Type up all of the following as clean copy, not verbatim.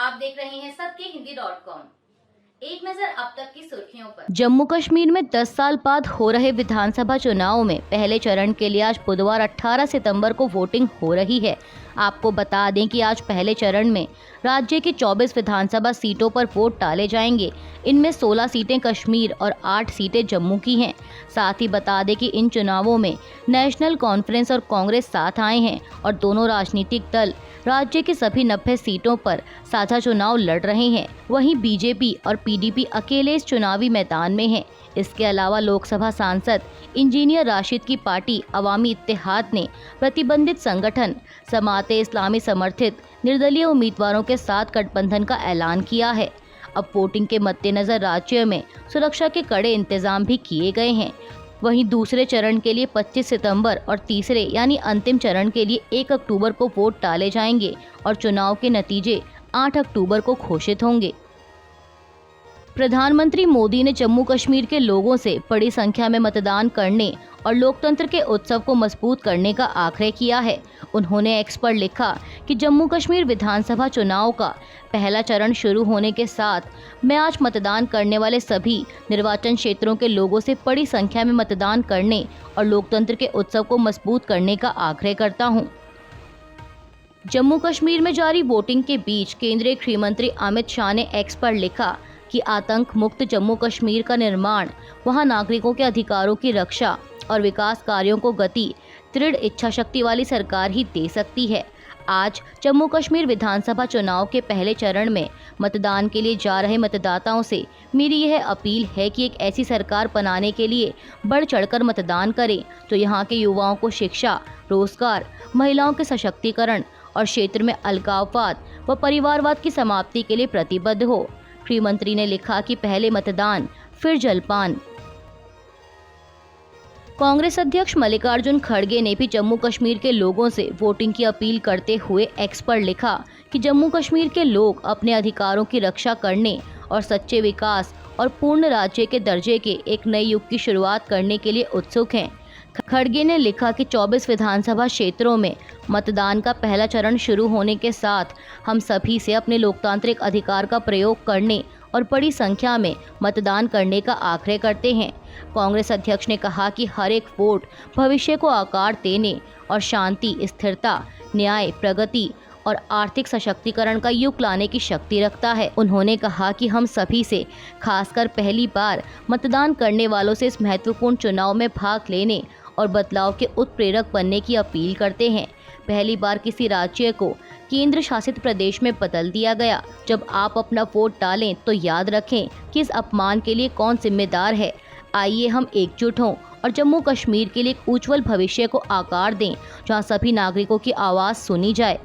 आप देख रहे हैं सत्यहिंदी.com। एक नजर अब तक की सुर्खियों पर। जम्मू कश्मीर में 10 साल बाद हो रहे विधानसभा चुनाव में पहले चरण के लिए आज बुधवार 18 सितंबर को वोटिंग हो रही है। आपको बता दें कि आज पहले चरण में राज्य की 24 विधानसभा सीटों पर वोट डाले जाएंगे। इनमें 16 सीटें कश्मीर और 8 सीटें जम्मू की हैं। साथ ही बता दें कि इन चुनावों में नेशनल कॉन्फ्रेंस और कांग्रेस साथ आए हैं और दोनों राजनीतिक दल राज्य की सभी 90 सीटों पर साझा चुनाव लड़ रहे हैं। वहीं बीजेपी और पीडीपी अकेले इस चुनावी मैदान में हैं। इसके अलावा लोकसभा सांसद इंजीनियर राशिद की पार्टी अवामी इत्तेहाद ने प्रतिबंधित संगठन जमाते इस्लामी समर्थित निर्दलीय उम्मीदवारों के साथ गठबंधन का ऐलान किया है। अब वोटिंग के मद्देनजर राज्य में सुरक्षा के कड़े इंतजाम भी किए गए हैं। वहीं दूसरे चरण के लिए 25 सितंबर और तीसरे यानी अंतिम चरण के लिए 1 अक्टूबर को वोट डाले जाएंगे और चुनाव के नतीजे 8 अक्टूबर को घोषित होंगे। प्रधानमंत्री मोदी ने जम्मू कश्मीर के लोगों से बड़ी संख्या में मतदान करने और लोकतंत्र के उत्सव को मजबूत करने का आग्रह किया है। उन्होंने एक्स पर लिखा कि जम्मू कश्मीर विधानसभा चुनाव का पहला चरण शुरू होने के साथ मैं आज मतदान करने वाले सभी निर्वाचन क्षेत्रों के लोगों से बड़ी संख्या में मतदान करने और लोकतंत्र के उत्सव को मजबूत करने का आग्रह करता हूं। जम्मू कश्मीर में जारी वोटिंग के बीच केंद्रीय गृह मंत्री अमित शाह ने एक्स पर लिखा कि आतंक मुक्त जम्मू कश्मीर का निर्माण, वहां नागरिकों के अधिकारों की रक्षा और विकास कार्यों को गति दृढ़ इच्छा शक्ति वाली सरकार ही दे सकती है। आज जम्मू कश्मीर विधानसभा चुनाव के पहले चरण में मतदान के लिए जा रहे मतदाताओं से मेरी यह अपील है कि एक ऐसी सरकार बनाने के लिए बढ़ चढ़कर मतदान करें तो यहाँ के युवाओं को शिक्षा, रोजगार, महिलाओं के सशक्तिकरण और क्षेत्र में अलगाववाद व परिवारवाद की समाप्ति के लिए प्रतिबद्ध हो। गृह मंत्री ने लिखा कि पहले मतदान फिर जलपान। कांग्रेस अध्यक्ष मल्लिकार्जुन खड़गे ने भी जम्मू कश्मीर के लोगों से वोटिंग की अपील करते हुए एक्स पर लिखा कि जम्मू कश्मीर के लोग अपने अधिकारों की रक्षा करने और सच्चे विकास और पूर्ण राज्य के दर्जे के एक नए युग की शुरुआत करने के लिए उत्सुक हैं। खड़गे ने लिखा कि 24 विधानसभा क्षेत्रों में मतदान का पहला चरण शुरू होने के साथ हम सभी से अपने लोकतांत्रिक अधिकार का प्रयोग करने और बड़ी संख्या में मतदान करने का आग्रह करते हैं। कांग्रेस अध्यक्ष ने कहा कि हर एक वोट भविष्य को आकार देने और शांति, स्थिरता, न्याय, प्रगति और आर्थिक सशक्तिकरण का युग लाने की शक्ति रखता है। उन्होंने कहा कि हम सभी से, खासकर पहली बार मतदान करने वालों से इस महत्वपूर्ण चुनाव में भाग लेने और बदलाव के उत्प्रेरक बनने की अपील करते हैं। पहली बार किसी राज्य को केंद्र शासित प्रदेश में बदल दिया गया। जब आप अपना वोट डालें तो याद रखें कि इस अपमान के लिए कौन जिम्मेदार है। आइए हम एकजुट हों और जम्मू कश्मीर के लिए एक उज्जवल भविष्य को आकार दें जहां सभी नागरिकों की आवाज़ सुनी जाए।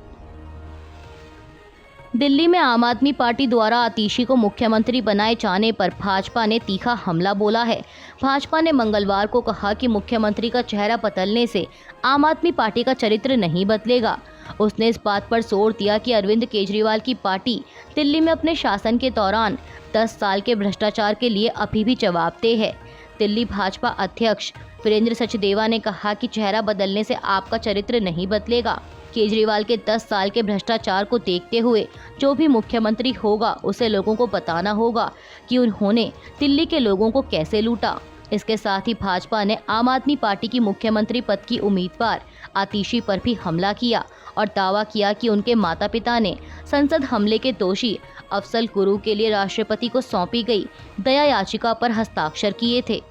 दिल्ली में आम आदमी पार्टी द्वारा आतिशी को मुख्यमंत्री बनाए जाने पर भाजपा ने तीखा हमला बोला है। भाजपा ने मंगलवार को कहा कि मुख्यमंत्री का चेहरा बदलने से आम आदमी पार्टी का चरित्र नहीं बदलेगा। उसने इस बात पर जोर दिया कि अरविंद केजरीवाल की पार्टी दिल्ली में अपने शासन के दौरान 10 साल के भ्रष्टाचार के लिए अभी भी जवाबदेह है। दिल्ली भाजपा अध्यक्ष वीरेंद्र सचदेवा ने कहा कि चेहरा बदलने से आपका चरित्र नहीं बदलेगा। केजरीवाल के 10 साल के भ्रष्टाचार को देखते हुए जो भी मुख्यमंत्री होगा उसे लोगों को बताना होगा कि उन्होंने दिल्ली के लोगों को कैसे लूटा। इसके साथ ही भाजपा ने आम आदमी पार्टी की मुख्यमंत्री पद की उम्मीदवार आतिशी पर भी हमला किया और दावा किया कि उनके माता पिता ने संसद हमले के दोषी अफजल गुरु के लिए राष्ट्रपति को सौंपी गई दया याचिका पर हस्ताक्षर किए थे।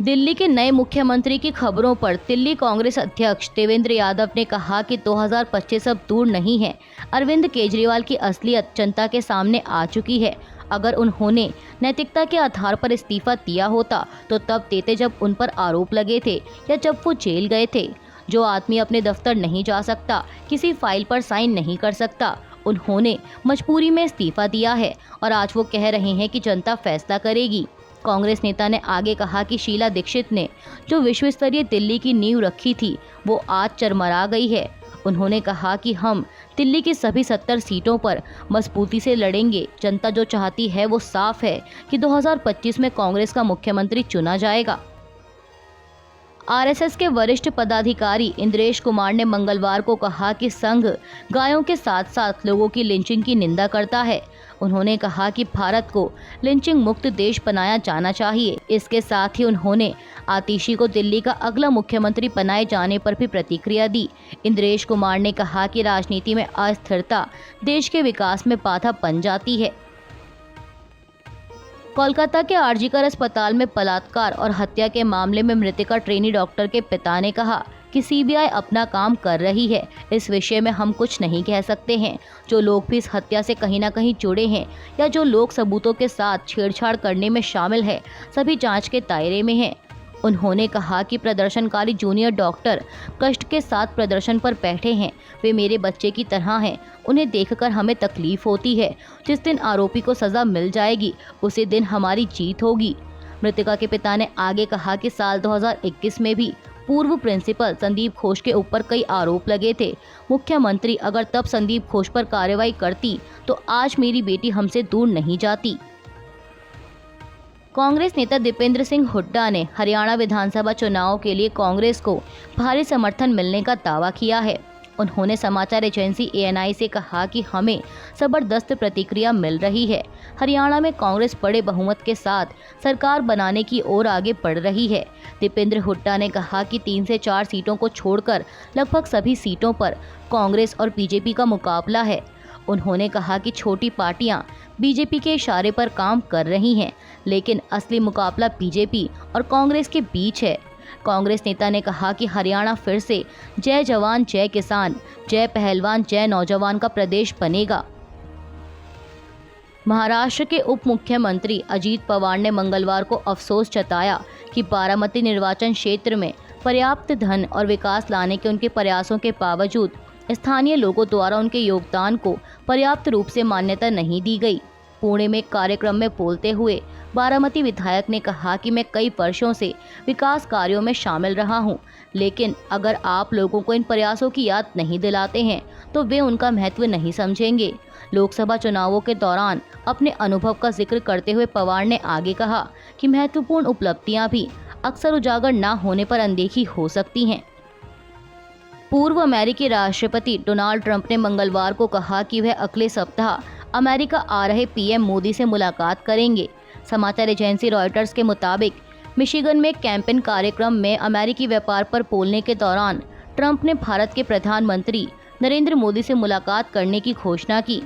दिल्ली के नए मुख्यमंत्री की खबरों पर दिल्ली कांग्रेस अध्यक्ष देवेंद्र यादव ने कहा कि 2025 अब दूर नहीं है। अरविंद केजरीवाल की असलियत जनता के सामने आ चुकी है। अगर उन्होंने नैतिकता के आधार पर इस्तीफा दिया होता तो तब देते जब उन पर आरोप लगे थे या जब वो जेल गए थे। जो आदमी अपने दफ्तर नहीं जा सकता, किसी फाइल पर साइन नहीं कर सकता, उन्होंने मजबूरी में इस्तीफा दिया है और आज वो कह रहे हैं कि जनता फैसला करेगी। कांग्रेस नेता ने आगे कहा कि शीला दीक्षित ने जो विश्व स्तरीय दिल्ली की नींव रखी थी वो आज चरमरा गई है। उन्होंने कहा कि हम दिल्ली की सभी 70 सीटों पर मजबूती से लड़ेंगे। जनता जो चाहती है वो साफ है कि 2025 में कांग्रेस का मुख्यमंत्री चुना जाएगा। आरएसएस के वरिष्ठ पदाधिकारी इंद्रेश कुमार ने मंगलवार को कहा कि संघ गायों के साथ साथ लोगों की लिंचिंग की निंदा करता है। उन्होंने कहा कि भारत को लिंचिंग मुक्त देश बनाया जाना चाहिए। इसके साथ ही उन्होंने आतिशी को दिल्ली का अगला मुख्यमंत्री बनाए जाने पर भी प्रतिक्रिया दी। इंद्रेश कुमार ने कहा कि राजनीति में अस्थिरता देश के विकास में बाधा बन जाती है। कोलकाता के आरजीकर अस्पताल में बलात्कार और हत्या के मामले में मृतका ट्रेनी डॉक्टर के पिता ने कहा कि सीबीआई अपना काम कर रही है। इस विषय में हम कुछ नहीं कह सकते हैं। जो लोग भी इस हत्या से कहीं न कहीं जुड़े हैं या जो लोग सबूतों के साथ छेड़छाड़ करने में शामिल है, सभी जांच के दायरे में हैं। उन्होंने कहा कि प्रदर्शनकारी जूनियर डॉक्टर कष्ट के साथ प्रदर्शन पर बैठे हैं। वे मेरे बच्चे की तरह हैं। उन्हें देखकर हमें तकलीफ होती है। जिस दिन आरोपी को सजा मिल जाएगी उसी दिन हमारी जीत होगी। मृतका के पिता ने आगे कहा कि साल 2021 में भी पूर्व प्रिंसिपल संदीप घोष के ऊपर कई आरोप लगे थे। मुख्यमंत्री अगर तब संदीप घोष पर कार्रवाई करती तो आज मेरी बेटी हमसे दूर नहीं जाती। कांग्रेस नेता दीपेंद्र सिंह हुड्डा ने हरियाणा विधानसभा चुनाव के लिए कांग्रेस को भारी समर्थन मिलने का दावा किया है। उन्होंने समाचार एजेंसी ANI से कहा कि हमें जबरदस्त प्रतिक्रिया मिल रही है। हरियाणा में कांग्रेस बड़े बहुमत के साथ सरकार बनाने की ओर आगे बढ़ रही है। दीपेंद्र हुड्डा ने कहा कि 3 से 4 सीटों को छोड़कर लगभग सभी सीटों पर कांग्रेस और बीजेपी का मुकाबला है। उन्होंने कहा कि छोटी पार्टियां बीजेपी के इशारे पर काम कर रही हैं, लेकिन असली मुकाबला बीजेपी और कांग्रेस के बीच है। कांग्रेस नेता ने कहा कि हरियाणा फिर से जय जवान जय किसान, जय पहलवान जय नौजवान का प्रदेश बनेगा। महाराष्ट्र के उप मुख्यमंत्री अजीत पवार ने मंगलवार को अफसोस जताया कि बारामती निर्वाचन क्षेत्र में पर्याप्त धन और विकास लाने के उनके प्रयासों के बावजूद स्थानीय लोगों द्वारा उनके योगदान को पर्याप्त रूप से मान्यता नहीं दी गई। पुणे में एक कार्यक्रम में बोलते हुए बारामती विधायक ने कहा कि मैं कई वर्षों से विकास कार्यों में शामिल रहा हूं, लेकिन अगर आप लोगों को इन प्रयासों की याद नहीं दिलाते हैं तो वे उनका महत्व नहीं समझेंगे। लोकसभा चुनावों के दौरान अपने अनुभव का जिक्र करते हुए पवार ने आगे कहा कि महत्वपूर्ण उपलब्धियां भी अक्सर उजागर न होने पर अनदेखी हो सकती हैं। पूर्व अमेरिकी राष्ट्रपति डोनाल्ड ट्रंप ने मंगलवार को कहा कि वह अगले सप्ताह अमेरिका आ रहे PM मोदी से मुलाकात करेंगे। समाचार एजेंसी रॉयटर्स के मुताबिक मिशिगन में एक कैंपेन कार्यक्रम में अमेरिकी व्यापार पर बोलने के दौरान ट्रंप ने भारत के प्रधानमंत्री नरेंद्र मोदी से मुलाकात करने की घोषणा की।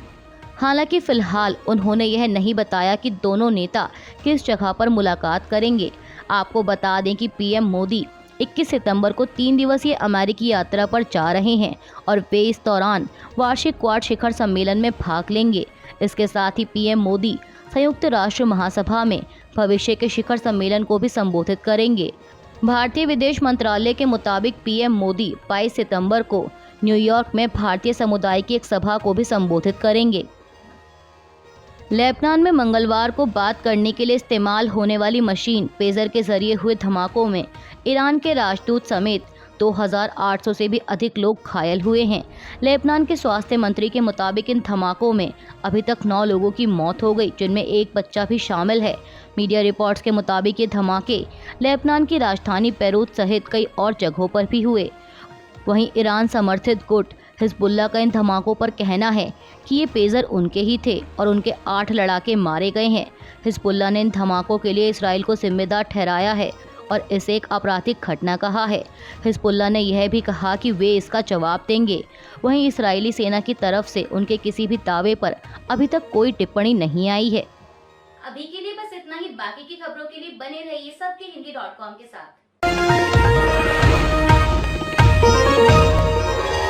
हालांकि फिलहाल उन्होंने यह नहीं बताया कि दोनों नेता किस जगह पर मुलाकात करेंगे। आपको बता दें कि PM मोदी 21 सितंबर को 3 दिवसीय अमेरिकी यात्रा पर जा रहे हैं और वे इस दौरान वार्षिक क्वाड शिखर सम्मेलन में भाग लेंगे। इसके साथ ही PM मोदी संयुक्त राष्ट्र महासभा में भविष्य के शिखर सम्मेलन को भी संबोधित करेंगे। भारतीय विदेश मंत्रालय के मुताबिक PM मोदी 22 सितंबर को न्यूयॉर्क में भारतीय समुदाय की एक सभा को भी संबोधित करेंगे। लेबनान में मंगलवार को बात करने के लिए इस्तेमाल होने वाली मशीन पेजर के जरिए हुए धमाकों में ईरान के राजदूत समेत 2800 से भी अधिक लोग घायल हुए हैं। लेबनान के स्वास्थ्य मंत्री के मुताबिक इन धमाकों में अभी तक 9 लोगों की मौत हो गई, जिनमें एक बच्चा भी शामिल है। मीडिया रिपोर्ट्स के मुताबिक ये धमाके लेबनान की राजधानी बेरूत सहित कई और जगहों पर भी हुए। वहीं ईरान समर्थित गुट हिजबुल्लाह का इन धमाकों पर कहना है कि ये पेजर उनके ही थे और उनके 8 लड़ाके मारे गए हैं। हिजबुल्लाह ने इन धमाकों के लिए इसराइल को जिम्मेदार ठहराया है और इसे एक आपराधिक घटना कहा है। हिजबुल्लाह ने यह भी कहा कि वे इसका जवाब देंगे। वहीं इस्राएली सेना की तरफ से उनके किसी भी दावे पर अभी तक कोई टिप्पणी नहीं आई है। अभी के लिए बस इतना ही। बाकी की खबरों के लिए बने रहिए सबके हिंदी.com के साथ।